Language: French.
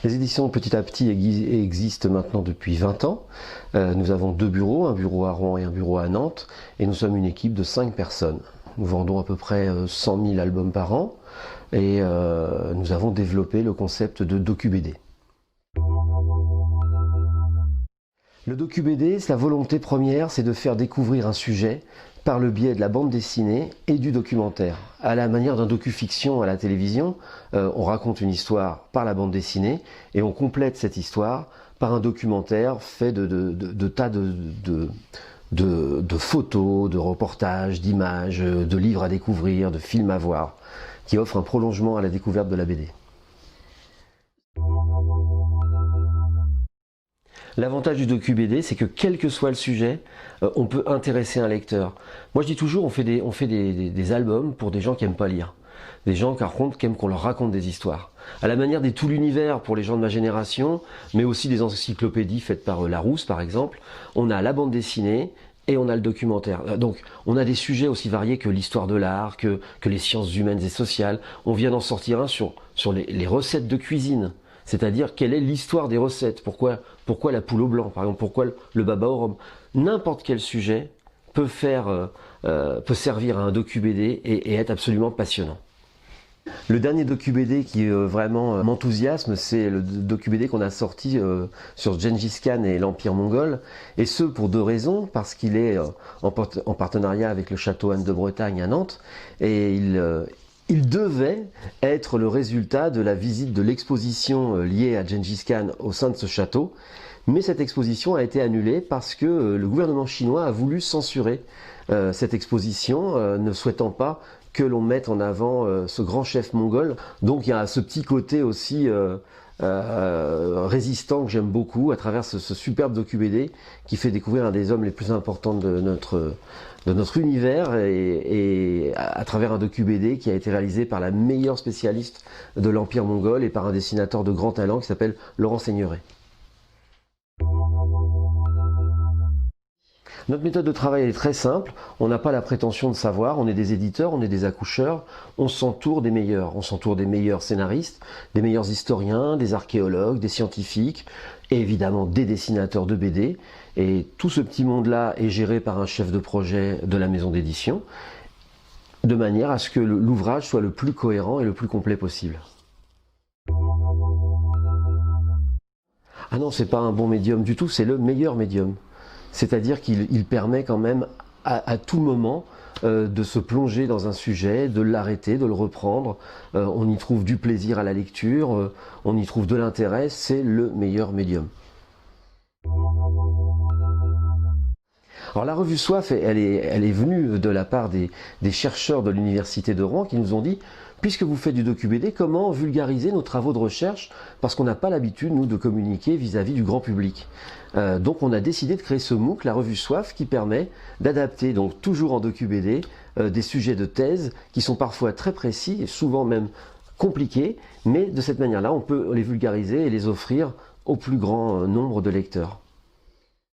Les éditions Petit à Petit existent maintenant depuis 20 ans. Nous avons 2 bureaux, un bureau à Rouen et un bureau à Nantes, et nous sommes une équipe de 5 personnes. Nous vendons à peu près 100 000 albums par an, et nous avons développé le concept de docu-BD. Le docu-BD, la volonté première, c'est de faire découvrir un sujet par le biais de la bande dessinée et du documentaire. À la manière d'un docu-fiction à la télévision, on raconte une histoire par la bande dessinée et on complète cette histoire par un documentaire fait de tas de photos, de reportages, d'images, de livres à découvrir, de films à voir, qui offre un prolongement à la découverte de la BD. L'avantage du docu-BD, c'est que quel que soit le sujet, on peut intéresser un lecteur. Moi je dis toujours, on fait des albums pour des gens qui n'aiment pas lire. Des gens par contre qui aiment qu'on leur raconte des histoires. À la manière des Tout l'univers pour les gens de ma génération, mais aussi des encyclopédies faites par Larousse par exemple, on a la bande dessinée et on a le documentaire. Donc on a des sujets aussi variés que l'histoire de l'art, que les sciences humaines et sociales. On vient d'en sortir un sur les recettes de cuisine. C'est-à-dire, quelle est l'histoire des recettes? Pourquoi la poule au blanc, par exemple? Pourquoi le baba au rhum? N'importe quel sujet peut servir à un docu-BD et être absolument passionnant. Le dernier docu-BD qui vraiment m'enthousiasme, c'est le docu-BD qu'on a sorti sur Gengis Khan et l'Empire mongol. Et ce, pour 2 raisons. Parce qu'il est en partenariat avec le château Anne de Bretagne à Nantes. Et il devait être le résultat de la visite de l'exposition liée à Gengis Khan au sein de ce château. Mais cette exposition a été annulée parce que le gouvernement chinois a voulu censurer cette exposition, ne souhaitant pas que l'on mette en avant ce grand chef mongol. Donc il y a ce petit côté aussi résistant que j'aime beaucoup à travers ce superbe docu-BD qui fait découvrir un des hommes les plus importants de notre univers et à travers un docu-BD qui a été réalisé par la meilleure spécialiste de l'Empire mongol et par un dessinateur de grand talent qui s'appelle Laurent Seigneuret. Notre méthode de travail est très simple, on n'a pas la prétention de savoir, on est des éditeurs, on est des accoucheurs, on s'entoure des meilleurs. On s'entoure des meilleurs scénaristes, des meilleurs historiens, des archéologues, des scientifiques, et évidemment des dessinateurs de BD. Et tout ce petit monde-là est géré par un chef de projet de la maison d'édition, de manière à ce que l'ouvrage soit le plus cohérent et le plus complet possible. Ah non, c'est pas un bon médium du tout, c'est le meilleur médium. C'est-à-dire qu'il permet quand même à tout moment de se plonger dans un sujet, de l'arrêter, de le reprendre. On y trouve du plaisir à la lecture, on y trouve de l'intérêt, c'est le meilleur médium. Alors la revue Soif, elle est venue de la part des chercheurs de l'université de Rouen qui nous ont dit « Puisque vous faites du docu-BD, comment vulgariser nos travaux de recherche parce qu'on n'a pas l'habitude, nous, de communiquer vis-à-vis du grand public ». Donc on a décidé de créer ce MOOC, la revue Soif, qui permet d'adapter, donc toujours en docu-BD, des sujets de thèse qui sont parfois très précis et souvent même compliqués, mais de cette manière-là, on peut les vulgariser et les offrir au plus grand nombre de lecteurs.